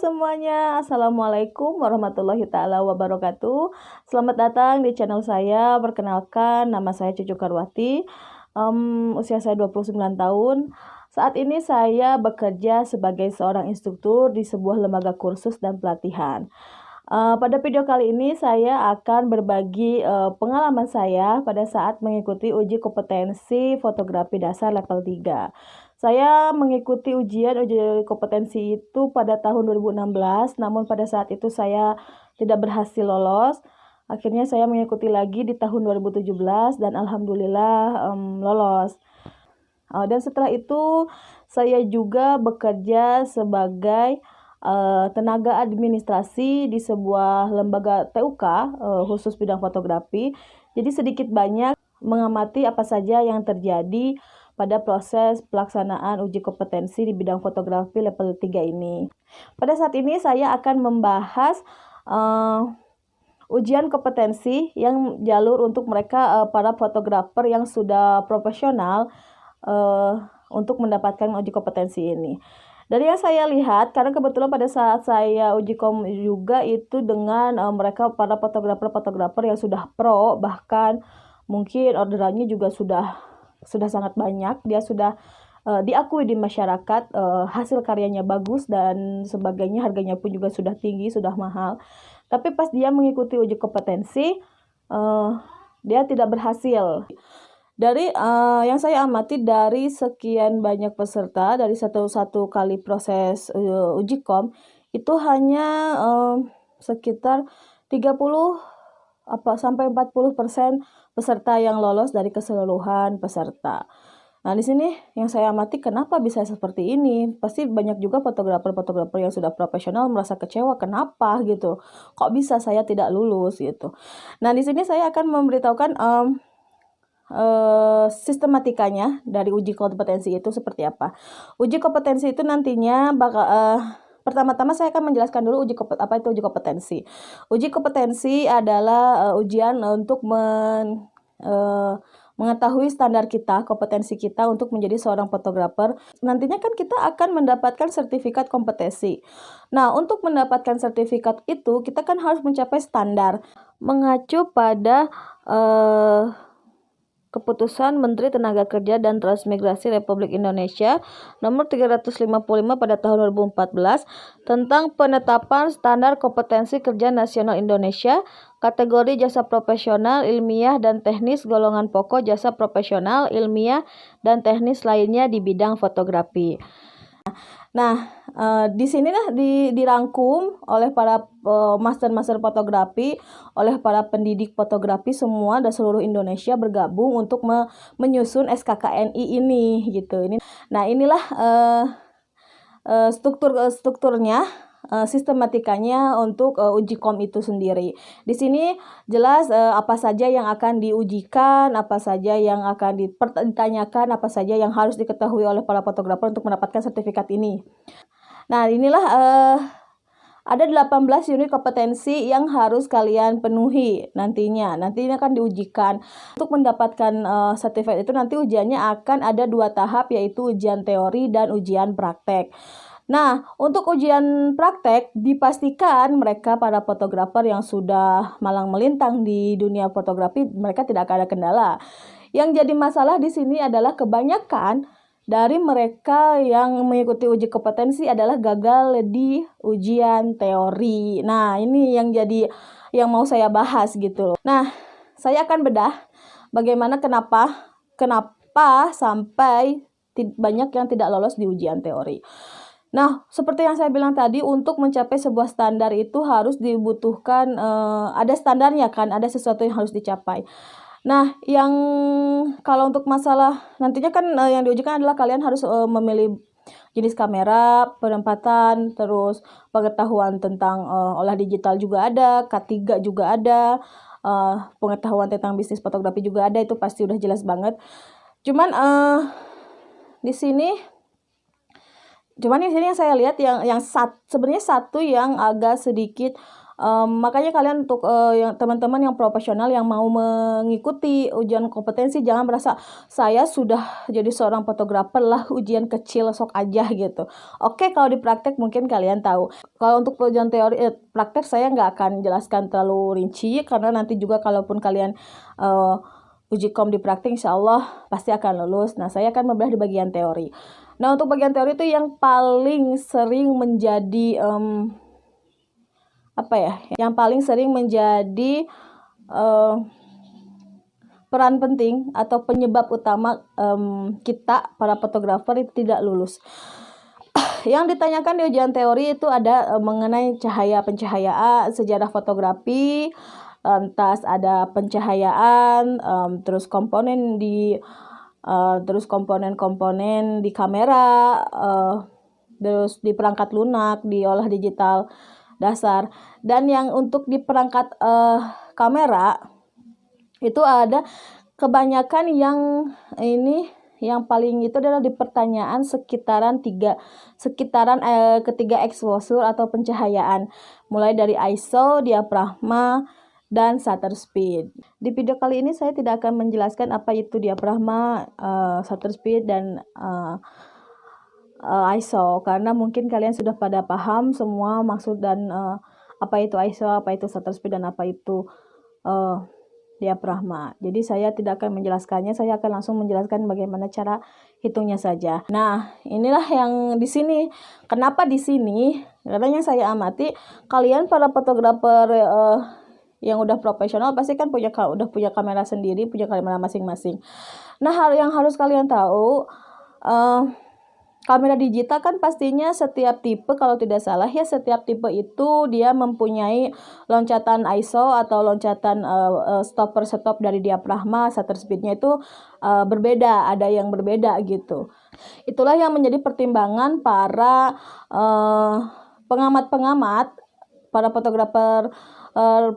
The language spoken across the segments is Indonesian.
semuanya, Assalamualaikum warahmatullahi taala wabarakatuh. Selamat datang di channel saya. Perkenalkan, nama saya Cucu Karwati. Usia saya 29 tahun. Saat ini saya bekerja sebagai seorang instruktur di sebuah lembaga kursus dan pelatihan. Pada video kali ini saya akan berbagi pengalaman saya pada saat mengikuti uji kompetensi fotografi dasar level 3. Saya mengikuti uji kompetensi itu pada tahun 2016, namun pada saat itu saya tidak berhasil lolos. Akhirnya saya mengikuti lagi di tahun 2017 dan alhamdulillah lolos. Dan setelah itu saya juga bekerja sebagai tenaga administrasi di sebuah lembaga TUK khusus bidang fotografi. Jadi sedikit banyak mengamati apa saja yang terjadi pada proses pelaksanaan uji kompetensi di bidang fotografi level 3 ini. Pada saat ini saya akan membahas ujian kompetensi yang jalur untuk mereka para fotografer yang sudah profesional untuk mendapatkan uji kompetensi ini. Dari yang saya lihat, karena kebetulan pada saat saya uji kom juga itu dengan mereka para fotografer yang sudah pro, bahkan mungkin orderannya juga sudah sangat banyak. Dia sudah diakui di masyarakat, hasil karyanya bagus dan sebagainya, harganya pun juga sudah tinggi, sudah mahal. Tapi pas dia mengikuti uji kompetensi, dia tidak berhasil. Dari yang saya amati dari sekian banyak peserta, dari satu kali proses uji kom, itu hanya sekitar 30 sampai 40% peserta yang lolos dari keseluruhan peserta. Nah, di sini yang saya amati kenapa bisa seperti ini? Pasti banyak juga fotografer yang sudah profesional merasa kecewa, kenapa gitu? Kok bisa saya tidak lulus gitu. Nah, di sini saya akan memberitahukan sistematikanya dari uji kompetensi itu seperti apa. Uji kompetensi itu nantinya bakal pertama-tama saya akan menjelaskan dulu apa itu uji kompetensi. Uji kompetensi adalah ujian untuk mengetahui standar kita, kompetensi kita untuk menjadi seorang fotografer. Nantinya kan kita akan mendapatkan sertifikat kompetensi. Nah, untuk mendapatkan sertifikat itu kita kan harus mencapai standar. Mengacu pada Keputusan Menteri Tenaga Kerja dan Transmigrasi Republik Indonesia Nomor 355 pada tahun 2014 tentang penetapan standar kompetensi kerja nasional Indonesia, kategori jasa profesional, ilmiah, dan teknis, golongan pokok jasa profesional, ilmiah, dan teknis lainnya di bidang fotografi. Nah, di sini dirangkum oleh para master fotografi, oleh para pendidik fotografi semua dan seluruh Indonesia bergabung untuk menyusun SKKNI ini gitu. Nah, inilah strukturnya, sistematikanya untuk uji kom itu sendiri. Di sini jelas apa saja yang akan diujikan, apa saja yang akan ditanyakan, apa saja yang harus diketahui oleh para fotografer untuk mendapatkan sertifikat ini. Nah, inilah ada 18 unit kompetensi yang harus kalian penuhi nantinya akan diujikan. Untuk mendapatkan sertifikat itu nanti ujiannya akan ada 2 tahap, yaitu ujian teori dan ujian praktek. Nah, untuk ujian praktek dipastikan mereka para fotografer yang sudah malang melintang di dunia fotografi, mereka tidak akan ada kendala. Yang jadi masalah di sini adalah kebanyakan dari mereka yang mengikuti uji kompetensi adalah gagal di ujian teori. Nah, ini yang mau saya bahas gitu. Nah, saya akan bedah bagaimana kenapa sampai banyak yang tidak lolos di ujian teori. Nah, seperti yang saya bilang tadi, untuk mencapai sebuah standar itu harus dibutuhkan ada standarnya kan, ada sesuatu yang harus dicapai. Nah, yang kalau untuk masalah nantinya kan yang diujikan adalah kalian harus memilih jenis kamera, penempatan, terus pengetahuan tentang olah digital juga ada, K3 juga ada, pengetahuan tentang bisnis fotografi juga ada, itu pasti udah jelas banget. Cuman di sini yang saya lihat yang sebenarnya satu yang agak sedikit Makanya kalian untuk yang teman-teman yang profesional yang mau mengikuti ujian kompetensi, jangan merasa saya sudah jadi seorang fotografer lah, ujian kecil sok aja gitu. Oke, kalau di praktek mungkin kalian tahu. Kalau untuk ujian teori praktek saya nggak akan jelaskan terlalu rinci, karena nanti juga kalaupun kalian uji kom di praktek, insya Allah pasti akan lulus. Nah, saya akan membedah di bagian teori. Nah, untuk bagian teori itu yang paling sering menjadi yang paling sering menjadi peran penting atau penyebab utama kita para fotografer itu tidak lulus. Yang ditanyakan di ujian teori itu ada mengenai cahaya, pencahayaan, sejarah fotografi, lantas ada pencahayaan, terus komponen-komponen di kamera, terus di perangkat lunak, di olah digital dasar. Dan yang untuk di perangkat kamera itu ada kebanyakan yang paling itu adalah di pertanyaan ketiga exposure atau pencahayaan, mulai dari ISO, diafragma, dan shutter speed. Di video kali ini saya tidak akan menjelaskan apa itu diafragma, shutter speed, dan ISO, karena mungkin kalian sudah pada paham semua maksud dan apa itu ISO, apa itu shutter speed, dan apa itu diafragma. Jadi saya tidak akan menjelaskannya, saya akan langsung menjelaskan bagaimana cara hitungnya saja. Nah, inilah yang di sini. Kenapa di sini? Karena yang saya amati, kalian para fotografer yang udah profesional pasti kan udah punya kamera sendiri, punya kamera masing-masing. Nah, hal yang harus kalian tahu, kamera digital kan pastinya setiap tipe, kalau tidak salah ya, setiap tipe itu dia mempunyai loncatan ISO atau loncatan stop per stop dari diafragma, shutter speednya itu berbeda, ada yang berbeda gitu. Itulah yang menjadi pertimbangan para pengamat-pengamat, para fotografer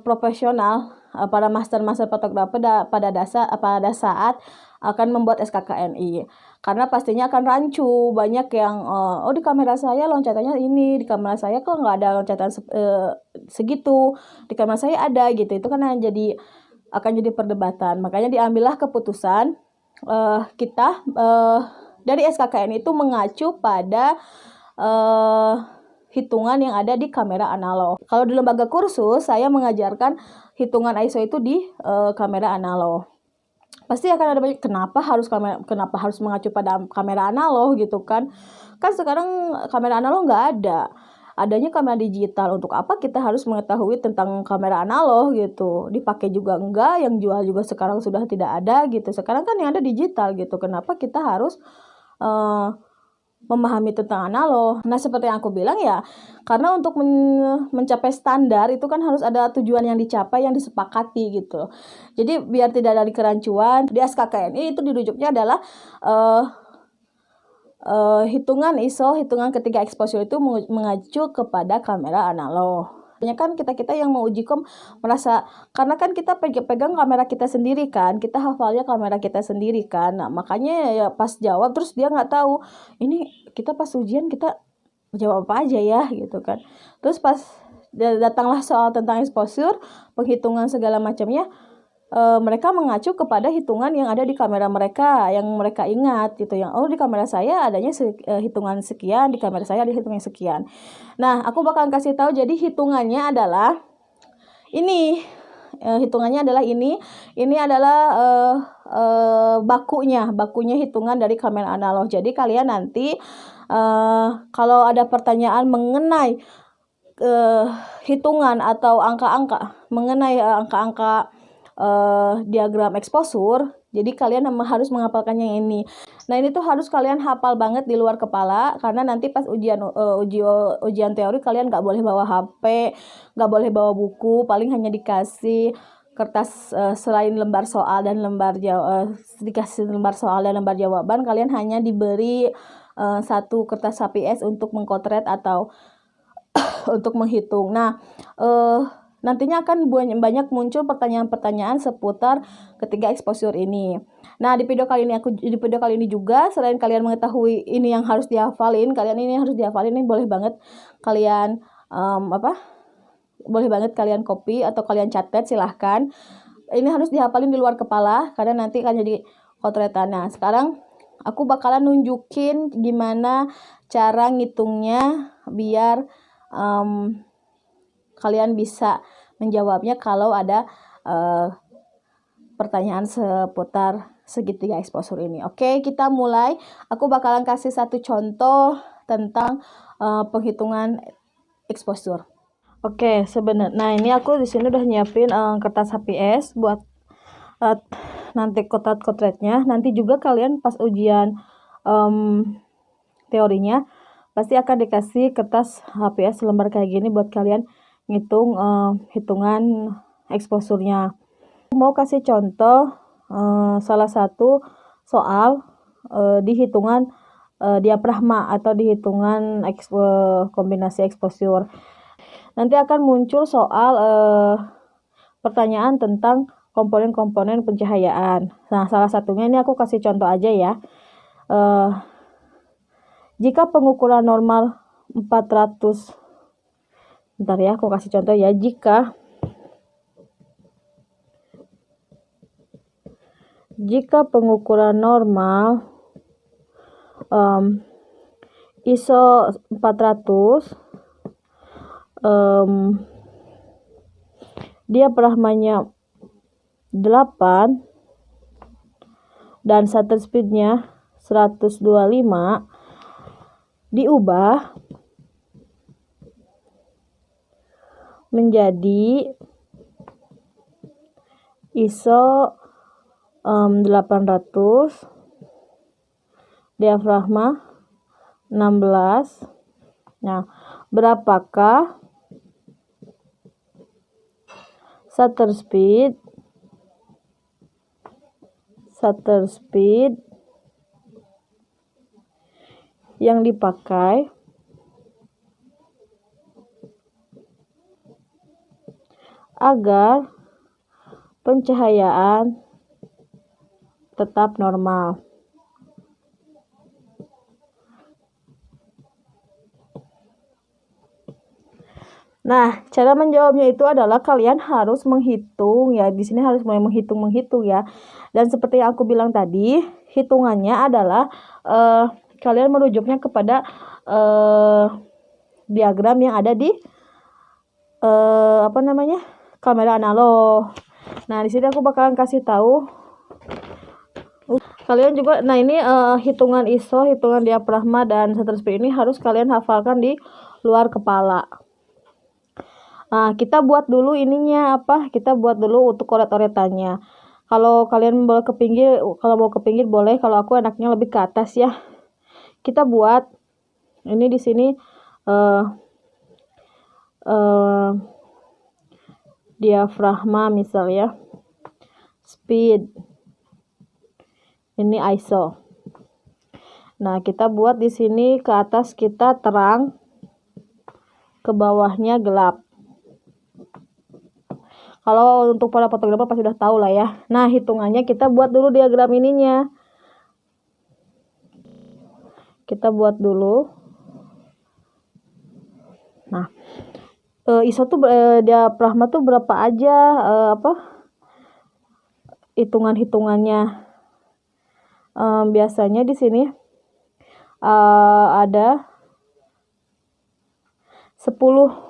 profesional, para master fotografer pada saat akan membuat SKKNI. Karena pastinya akan rancu, banyak yang di kamera saya loncatannya ini, di kamera saya kok nggak ada loncatan segitu, di kamera saya ada gitu. Itu kan akan jadi perdebatan. Makanya diambillah keputusan kita dari SKKNI itu mengacu pada hitungan yang ada di kamera analog. Kalau di lembaga kursus saya mengajarkan hitungan ISO itu di kamera analog. Pasti akan ada banyak kenapa harus mengacu pada kamera analog gitu kan sekarang kamera analog nggak ada, adanya kamera digital. Untuk apa kita harus mengetahui tentang kamera analog gitu, dipakai juga enggak, yang jual juga sekarang sudah tidak ada gitu, sekarang kan yang ada digital gitu. Kenapa kita harus memahami tentang analog? Nah, seperti yang aku bilang ya, karena untuk mencapai standar itu kan harus ada tujuan yang dicapai, yang disepakati gitu. Jadi biar tidak ada kerancuan, di SKKNI itu dirujuknya adalah hitungan ISO, hitungan ketiga exposure itu mengacu kepada kamera analog. Banyak kan kita yang mau uji kom merasa, karena kan kita pegang kamera kita sendiri kan, kita hafalnya kamera kita sendiri kan. Nah, makanya ya pas jawab terus dia nggak tahu, ini kita pas ujian kita jawab apa aja ya gitu kan. Terus pas datanglah soal tentang exposure, penghitungan segala macamnya, mereka mengacu kepada hitungan yang ada di kamera mereka, yang mereka ingat gitu, yang di kamera saya adanya hitungan sekian, di kamera saya ada hitungan sekian. Nah, aku bakal kasih tahu. Jadi hitungannya adalah ini, ini adalah bakunya hitungan dari kamera analog. Jadi kalian nanti kalau ada pertanyaan mengenai hitungan atau angka-angka, mengenai angka-angka diagram exposure, jadi kalian harus menghafalkannya yang ini. Nah, ini tuh harus kalian hafal banget di luar kepala, karena nanti pas ujian teori kalian nggak boleh bawa HP, nggak boleh bawa buku, paling hanya dikasih kertas selain lembar soal dan lembar jawaban, kalian hanya diberi satu kertas HPS untuk mengkotret atau untuk menghitung. Nah, nantinya akan banyak muncul pertanyaan-pertanyaan seputar ketiga exposure ini. Nah, di video kali ini juga, selain kalian mengetahui ini yang harus dihafalin, ini boleh banget kalian boleh banget kalian copy atau kalian catat, silahkan. Ini harus dihafalin di luar kepala karena nanti akan jadi kotretan. Nah, sekarang aku bakalan nunjukin gimana cara ngitungnya biar kalian bisa menjawabnya kalau ada pertanyaan seputar segitiga exposure ini. Oke, kita mulai. Aku bakalan kasih satu contoh tentang penghitungan exposure. Oke, sebenarnya, nah ini aku di sini udah nyiapin kertas HPS buat nanti kotret-kotretnya. Nanti juga kalian pas ujian teorinya pasti akan dikasih kertas HPS lembar kayak gini buat kalian ngitung hitungan exposure-nya. Mau kasih contoh salah satu soal di hitungan diafragma atau di hitungan kombinasi exposure. Nanti akan muncul soal pertanyaan tentang komponen-komponen pencahayaan. Nah, salah satunya ini aku kasih contoh aja ya. Jika pengukuran normal 400, bentar ya, aku kasih contoh ya. Jika pengukuran normal ISO 400, diafragmanya 8 dan shutter speednya 125, diubah menjadi ISO 800, diafragma 16. Nah, berapakah shutter speed yang dipakai agar pencahayaan tetap normal? Nah, cara menjawabnya itu adalah kalian harus menghitung ya. Di sini harus mulai menghitung ya. Dan seperti yang aku bilang tadi, hitungannya adalah kalian merujuknya kepada diagram yang ada di kamera analog. Nah, di sini aku bakalan kasih tahu kalian juga. Nah, ini hitungan ISO, hitungan diafragma dan shutter speed ini harus kalian hafalkan di luar kepala. Nah, kita buat dulu ininya kita buat dulu untuk coret-coretannya. Kalau kalian mau ke pinggir boleh, kalau aku enaknya lebih ke atas ya. Kita buat ini di sini diafragma misal ya, speed, ini ISO. Nah, kita buat di sini ke atas kita terang, ke bawahnya gelap. Kalau untuk para fotografer pasti sudah tahu lah ya. Nah, hitungannya kita buat dulu diagram ininya. Kita buat dulu. Nah, ISO tuh diafragma tuh berapa aja hitungannya. Biasanya di sini ada 10.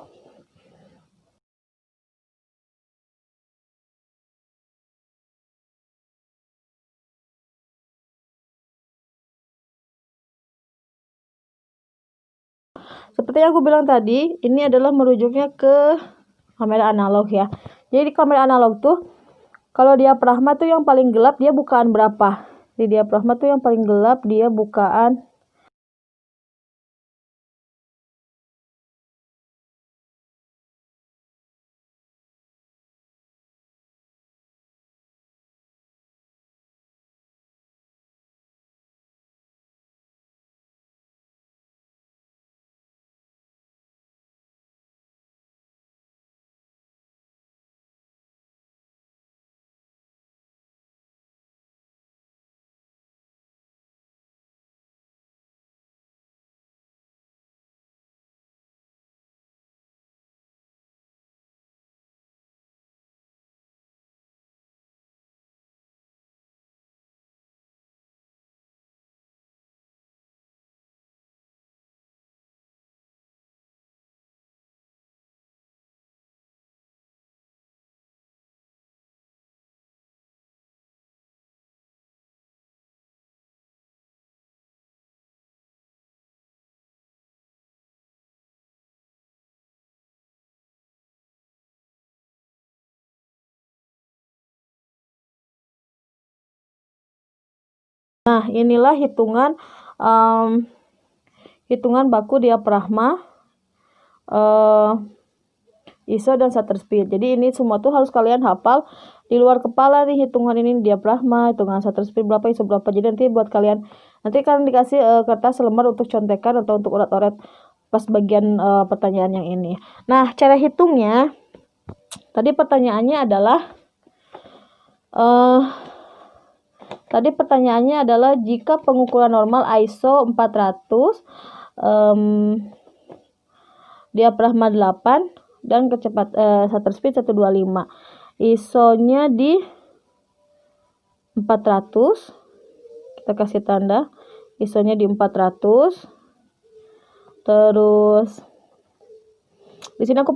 Seperti yang aku bilang tadi, ini adalah merujuknya ke kamera analog ya. Jadi di kamera analog tuh kalau diafragma tuh yang paling gelap dia bukaan berapa. Di diafragma tuh yang paling gelap dia bukaan Nah, inilah hitungan baku diafragma, ISO dan shutter speed. Jadi ini semua tuh harus kalian hafal di luar kepala nih, hitungan ini diafragma, hitungan shutter speed berapa, ISO berapa. Jadi nanti buat kalian, nanti kalian dikasih kertas lembar untuk contekan atau untuk urat-urat pas bagian pertanyaan yang ini. Nah, cara hitungnya tadi pertanyaannya adalah jika pengukuran normal ISO 400, diafragma 8 dan shutter speed 125. ISO-nya di 400. Kita kasih tanda ISO-nya di 400. Terus di sini aku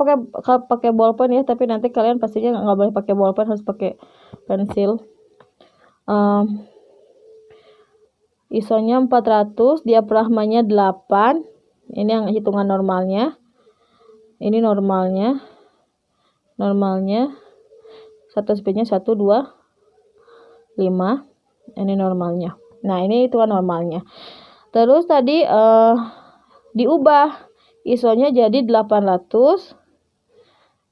pakai bolpen ya, tapi nanti kalian pastinya nggak boleh pakai bolpen, harus pakai pensil. ISO-nya 400, diafragmanya 8. Ini yang hitungan normalnya. Ini normalnya. Shutter speednya 125. Ini normalnya. Nah, ini hitungan normalnya. Terus tadi diubah ISO-nya jadi 800.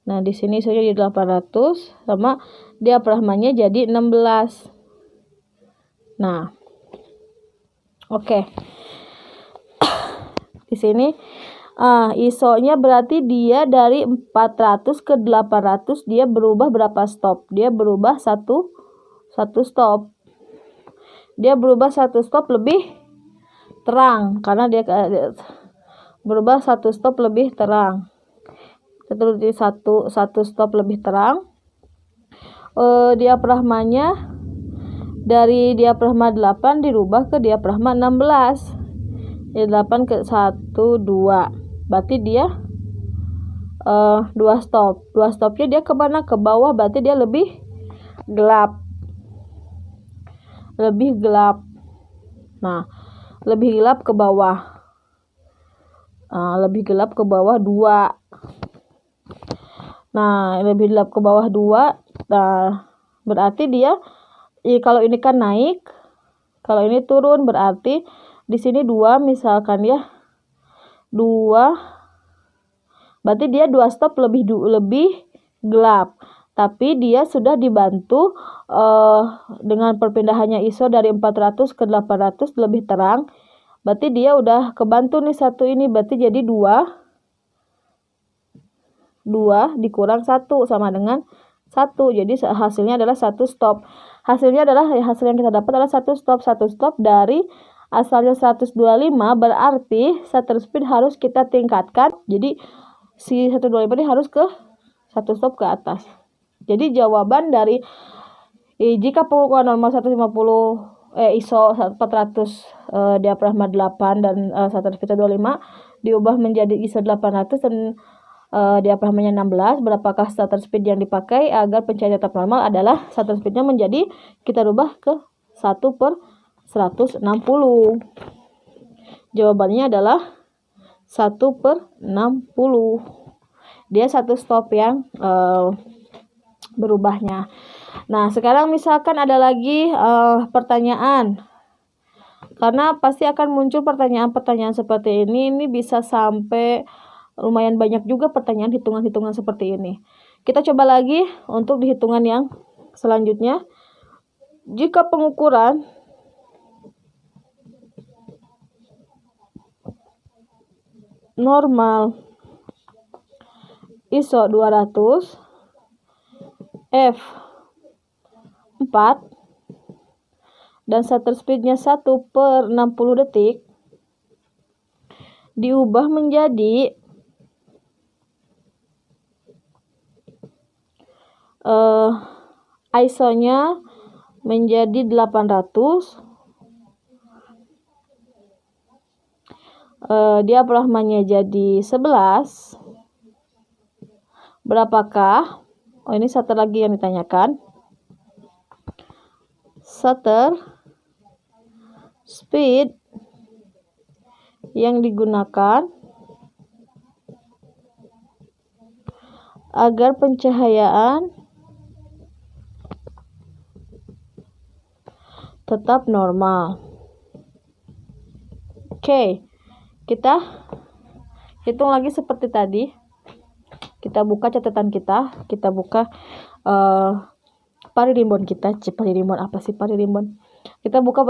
Nah, di sini ISO-nya jadi 800 sama diafragmanya jadi 16. Nah, oke. Di sini ISO-nya berarti dia dari 400 ke 800 dia berubah berapa stop? Dia berubah satu stop. Dia berubah satu stop lebih terang karena dia berubah satu stop lebih terang. Terus di satu stop lebih terang. Diafragmanya dari diafragma 8 dirubah ke diafragma 16. Dari 8 ke 1 2. Berarti dia 2 stop. 2 stopnya dia ke mana? Ke bawah, berarti dia lebih gelap. Nah, lebih gelap ke bawah. Lebih gelap ke bawah 2. Nah, lebih gelap ke bawah 2. Nah, berarti dia kalau ini kan naik, kalau ini turun, berarti di sini 2 misalkan ya. 2. Berarti dia 2 stop lebih gelap. Tapi dia sudah dibantu dengan perpindahannya ISO dari 400 ke 800 lebih terang. Berarti dia udah kebantu nih satu ini, berarti jadi 2 dikurang 1 sama dengan 1. Jadi hasilnya adalah 1 stop. Hasil yang kita dapat adalah 1 stop. 1 stop dari asalnya 125, berarti shutter speed harus kita tingkatkan. Jadi si 125 ini harus ke 1 stop ke atas. Jadi jawaban dari jika pengukuran normal 150 ISO 400, diafragma 8 dan shutter speed 125 diubah menjadi ISO 800 dan diafragmanya 16, berapakah shutter speed yang dipakai agar pencahayaan tetap normal? Adalah shutter speednya menjadi kita rubah ke 1/160. Jawabannya adalah 1/60. Dia 1 stop yang berubahnya. Nah, sekarang misalkan ada lagi pertanyaan. Karena pasti akan muncul pertanyaan-pertanyaan seperti ini. Ini bisa sampai lumayan banyak juga pertanyaan hitungan-hitungan seperti ini. Kita coba lagi untuk di hitungan yang selanjutnya. Jika pengukuran normal ISO 200, f4 dan shutter speednya 1/60 detik diubah menjadi ISO-nya menjadi 800, diafragmanya jadi 11. Berapakah? Oh, ini shutter lagi yang ditanyakan. Shutter speed yang digunakan agar pencahayaan tetap normal. Oke, kita hitung lagi seperti tadi. Kita buka catatan kita buka paririmbon kita. Paririmbon apa sih paririmbon? Kita buka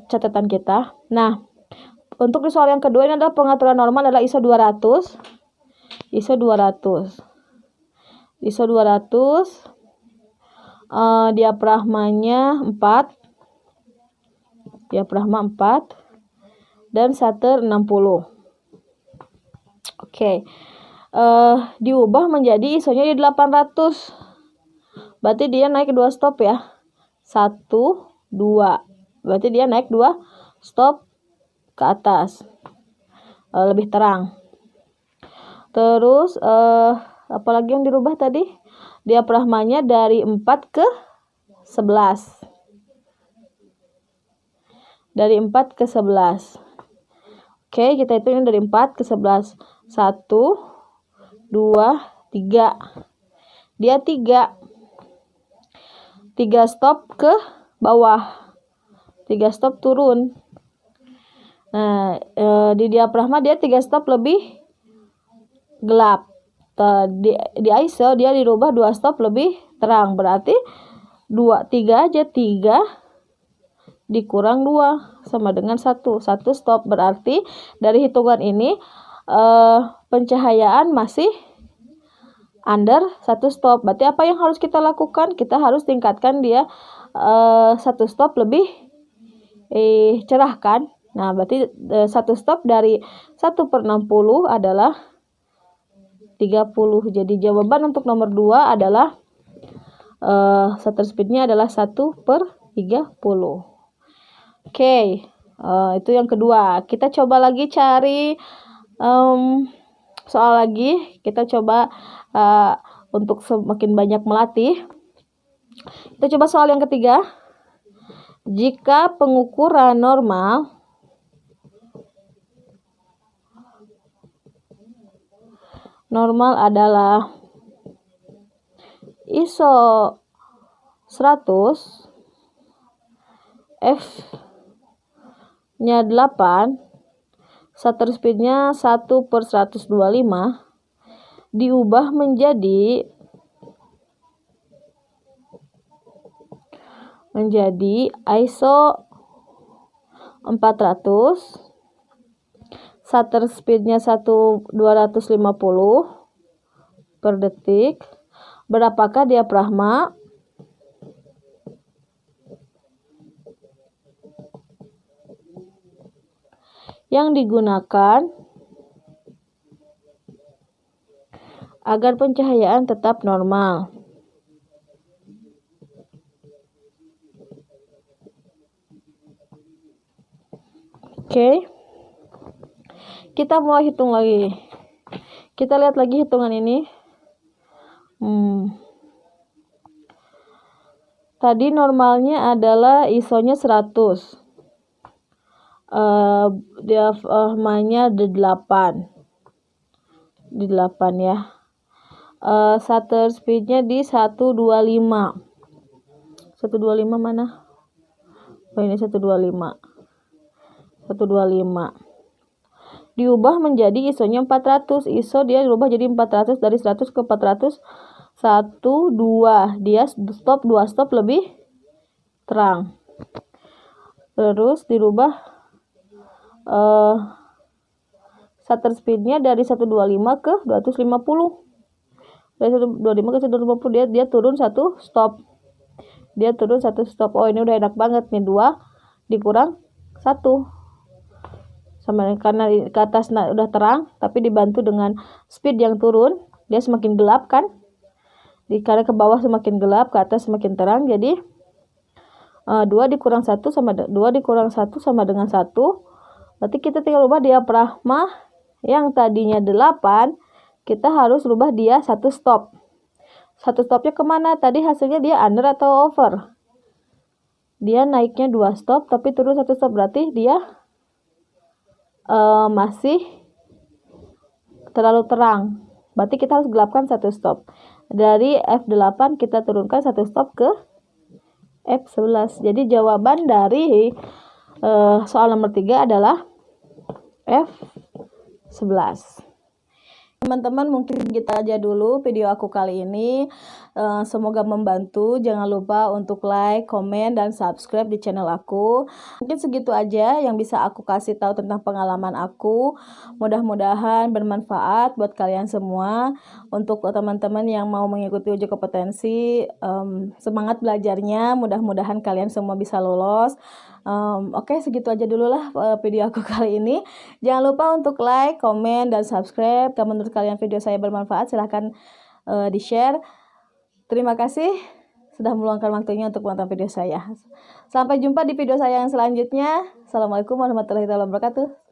catatan kita. Nah, untuk di soal yang kedua ini adalah pengaturan normal adalah ISO 200. ISO 200. Diafragmanya 4. Diafragma 4 dan shutter 60. Oke. Diubah menjadi ISO-nya di 800. Berarti dia naik 2 stop ya. 1, 2. Berarti dia naik 2 stop ke atas. Lebih terang. Terus apalagi yang dirubah tadi? Diafragmanya dari 4 ke 11. Dari 4 ke 11. Oke, kita hitung dari 4 ke 11. 1, 2, 3. Dia 3 stop ke bawah. 3 stop turun. Nah, di diafragma dia 3 stop lebih gelap. Di ISO dia dirubah 2 stop lebih terang. Berarti 3 aja, 3 dikurang 2 sama dengan 1 stop. Berarti dari hitungan ini pencahayaan masih under 1 stop. Berarti apa yang harus kita lakukan? Kita harus tingkatkan dia 1 stop lebih cerah kan. Nah, berarti 1 stop dari 1/60 adalah 30. Jadi jawaban untuk nomor 2 adalah shutter speednya adalah 1/30. Oke, itu yang kedua. Kita coba lagi cari soal lagi. Kita coba untuk semakin banyak melatih. Kita coba soal yang ketiga. Jika pengukuran normal adalah ISO 100, F-nya 8, shutter speednya 1/125, diubah menjadi ISO 400, shutter speednya 250 per detik. Berapakah diafragma? Yang digunakan agar pencahayaan tetap normal? Oke. Kita mulai hitung lagi. Kita lihat lagi hitungan ini. Tadi normalnya adalah ISO-nya 100. Diafragmanya 8. Di 8 ya. Shutter speednya di 125. 125 mana? Oh, ini 125. 125. Diubah menjadi ISO-nya 400. ISO dia dirubah jadi 400, dari 100 ke 400. 1, 2. Dia stop 2 stop lebih terang. Terus dirubah shutter speednya dari 125 ke 250. Dari 125 ke 150 dia turun 1 stop. Dia turun 1 stop. Oh, ini udah enak banget nih. 2 dikurang 1. Sama, karena ke atas udah terang, tapi dibantu dengan speed yang turun, dia semakin gelap kan. Karena ke bawah semakin gelap, ke atas semakin terang. Jadi 2 dikurang 1 sama 2 dikurang 1 sama dengan 1. Berarti kita tinggal ubah diafragma yang tadinya 8, kita harus rubah dia 1 stop. 1 stopnya kemana? Tadi hasilnya dia under atau over? Dia naiknya 2 stop, tapi turun 1 stop. Berarti dia masih terlalu terang. Berarti kita harus gelapkan 1 stop. Dari F8 kita turunkan 1 stop ke F11. Jadi jawaban dari Soal nomor 3 adalah F11. Teman-teman, mungkin kita aja dulu video aku kali ini. Semoga membantu. Jangan lupa untuk like, komen, dan subscribe di channel aku. Mungkin segitu aja yang bisa aku kasih tahu tentang pengalaman aku. Mudah-mudahan bermanfaat buat kalian semua. Untuk teman-teman yang mau mengikuti uji kompetensi, semangat belajarnya. Mudah-mudahan kalian semua bisa lolos. Oke, segitu aja dulu lah video aku kali ini. Jangan lupa untuk like, komen, dan subscribe. Kalau menurut kalian video saya bermanfaat, silahkan di-share. Terima kasih sudah meluangkan waktunya untuk menonton video saya. Sampai jumpa di video saya yang selanjutnya. Assalamualaikum warahmatullahi wabarakatuh.